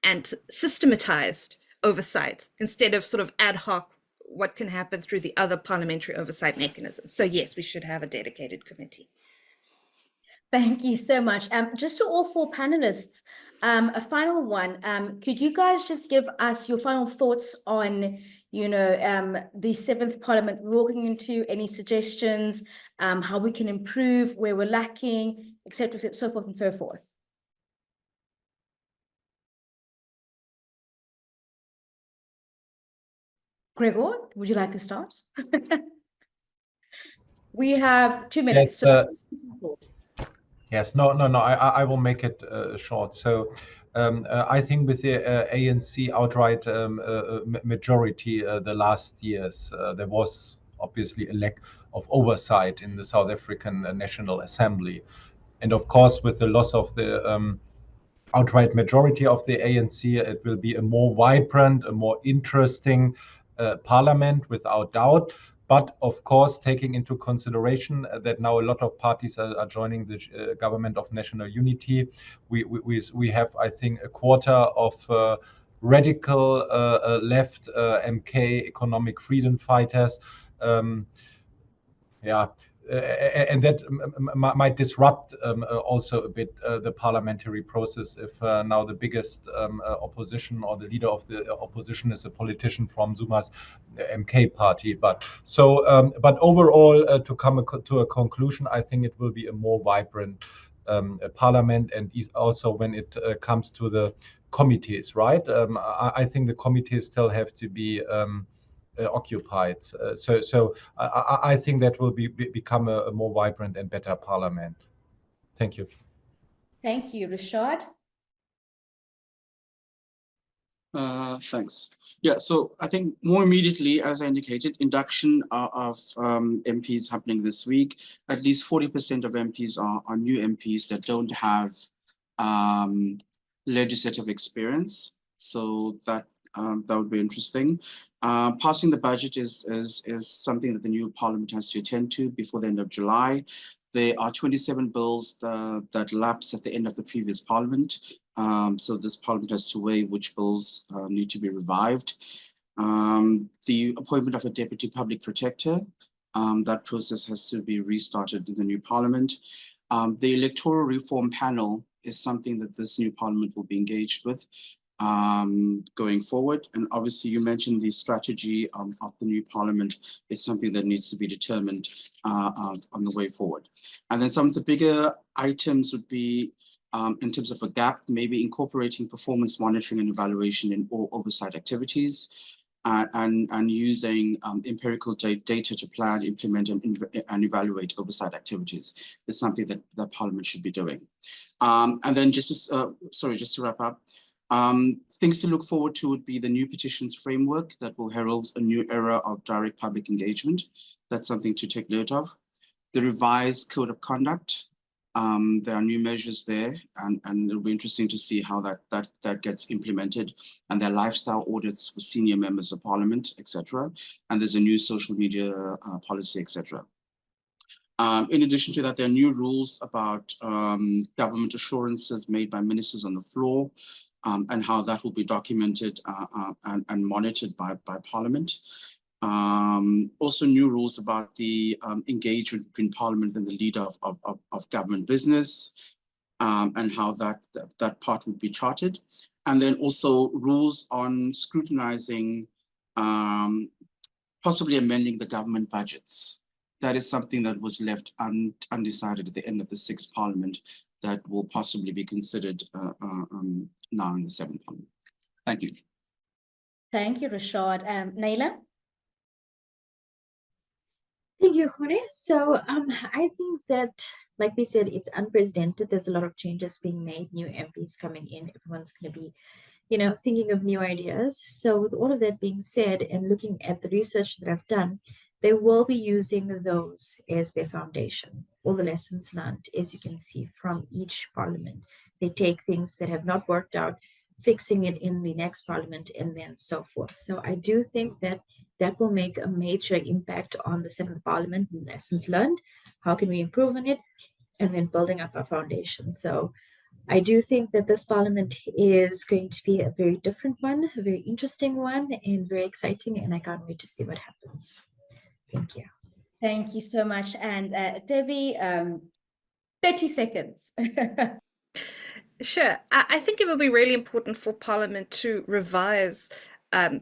and systematized oversight instead of sort of ad hoc what can happen through the other parliamentary oversight mechanisms. So yes, we should have a dedicated committee. Thank you so much. Just to all 4 panelists, a final one. Could you guys just give us your final thoughts on, the 7th Parliament we're walking into, any suggestions, how we can improve, where we're lacking, etc., so forth and so forth? Gregor, would you like to start? We have 2 minutes. Yes, no, I will make it short. So I think with the ANC outright majority the last years, there was obviously a lack of oversight in the South African National Assembly. And of course, with the loss of the outright majority of the ANC, it will be a more vibrant, a more interesting parliament, without doubt. But of course, taking into consideration that now a lot of parties are joining the government of national unity, we have, I think, a quarter of radical left MK economic freedom fighters. Yeah, and that might disrupt also a bit the parliamentary process if now the biggest opposition or the leader of the opposition is a politician from Zuma's MK party. But overall, to come to a conclusion, I think it will be a more vibrant parliament, and also when it comes to the committees, right? I think the committees still have to be occupied. So I think that will become a more vibrant and better parliament. Thank you. Thank you, Rashad. Thanks. Yeah, so I think more immediately, as I indicated, induction of MPs happening this week. At least 40% of MPs are new MPs that don't have legislative experience. So that would be interesting. Passing the budget is something that the new parliament has to attend to before the end of July. There are 27 bills that lapse at the end of the previous parliament. So this parliament has to weigh which bills need to be revived. The appointment of a deputy public protector, that process has to be restarted in the new parliament. The electoral reform panel is something that this new parliament will be engaged with going forward. And obviously you mentioned the strategy of the new parliament is something that needs to be determined on the way forward. And then some of the bigger items would be in terms of a gap, maybe incorporating performance monitoring and evaluation in all oversight activities, and using empirical data to plan, implement, and evaluate oversight activities is something that Parliament should be doing. And then just to wrap up, things to look forward to would be the new petitions framework that will herald a new era of direct public engagement. That's something to take note of. The revised code of conduct. There are new measures there, and it'll be interesting to see how that gets implemented, and their lifestyle audits for senior members of parliament, etc. And there's a new social media policy, etc. In addition to that, there are new rules about government assurances made by ministers on the floor, and how that will be documented and monitored by Parliament. Also new rules about the engagement between Parliament and the leader of government business, and how that part would be charted. And then also rules on scrutinizing, possibly amending the government budgets. That is something that was left undecided at the end of the 6th Parliament that will possibly be considered now in the 7th Parliament. Thank you. Thank you, Rashad. Naila? Thank you, Jorge. So I think that, like we said, it's unprecedented. There's a lot of changes being made, new MPs coming in. Everyone's going to be, thinking of new ideas. So with all of that being said, and looking at the research that I've done, they will be using those as their foundation. All the lessons learned, as you can see, from each parliament. They take things that have not worked out, fixing it in the next parliament, and then so forth. So I do think that will make a major impact on the 7th Parliament, lessons learned, how can we improve on it, and then building up our foundation. So I do think that this Parliament is going to be a very different one, a very interesting one, and very exciting, and I can't wait to see what happens. Thank you. Thank you so much. And Devi, 30 seconds. Sure. I think it will be really important for Parliament to revise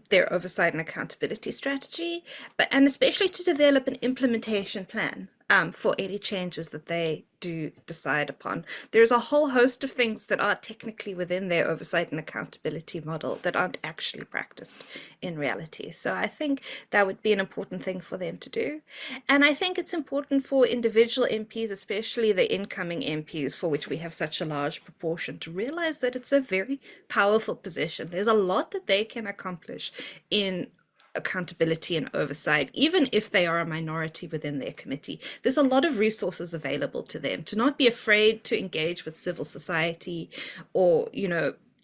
their oversight and accountability strategy, and especially to develop an implementation plan for any changes that they do decide upon. There's a whole host of things that are technically within their oversight and accountability model that aren't actually practiced in reality. So I think that would be an important thing for them to do. And I think it's important for individual MPs, especially the incoming MPs, for which we have such a large proportion, to realize that it's a very powerful position. There's a lot that they can accomplish in accountability and oversight, even if they are a minority within their committee. There's a lot of resources available to them, to not be afraid to engage with civil society or,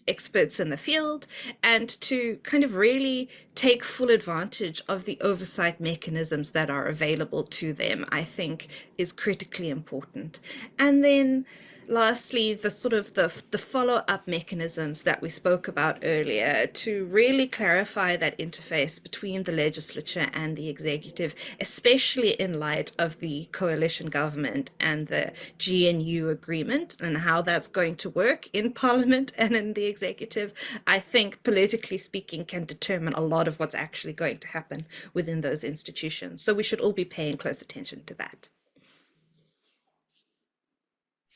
experts in the field, and to kind of really take full advantage of the oversight mechanisms that are available to them, I think is critically important. And then lastly, the sort of the follow-up mechanisms that we spoke about earlier to really clarify that interface between the legislature and the executive, especially in light of the coalition government and the GNU agreement and how that's going to work in Parliament and in the executive, I think politically speaking can determine a lot of what's actually going to happen within those institutions. So we should all be paying close attention to that.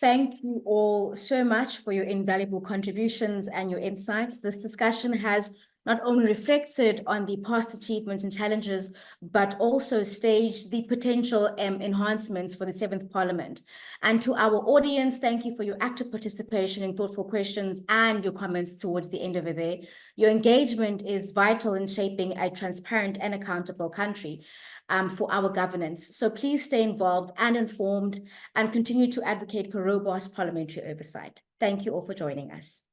Thank you all so much for your invaluable contributions and your insights. This discussion has not only reflected on the past achievements and challenges, but also staged the potential enhancements for the 7th Parliament. And to our audience, thank you for your active participation and thoughtful questions and your comments towards the end of the day. Your engagement is vital in shaping a transparent and accountable country for our governance. So please stay involved and informed and continue to advocate for robust parliamentary oversight. Thank you all for joining us.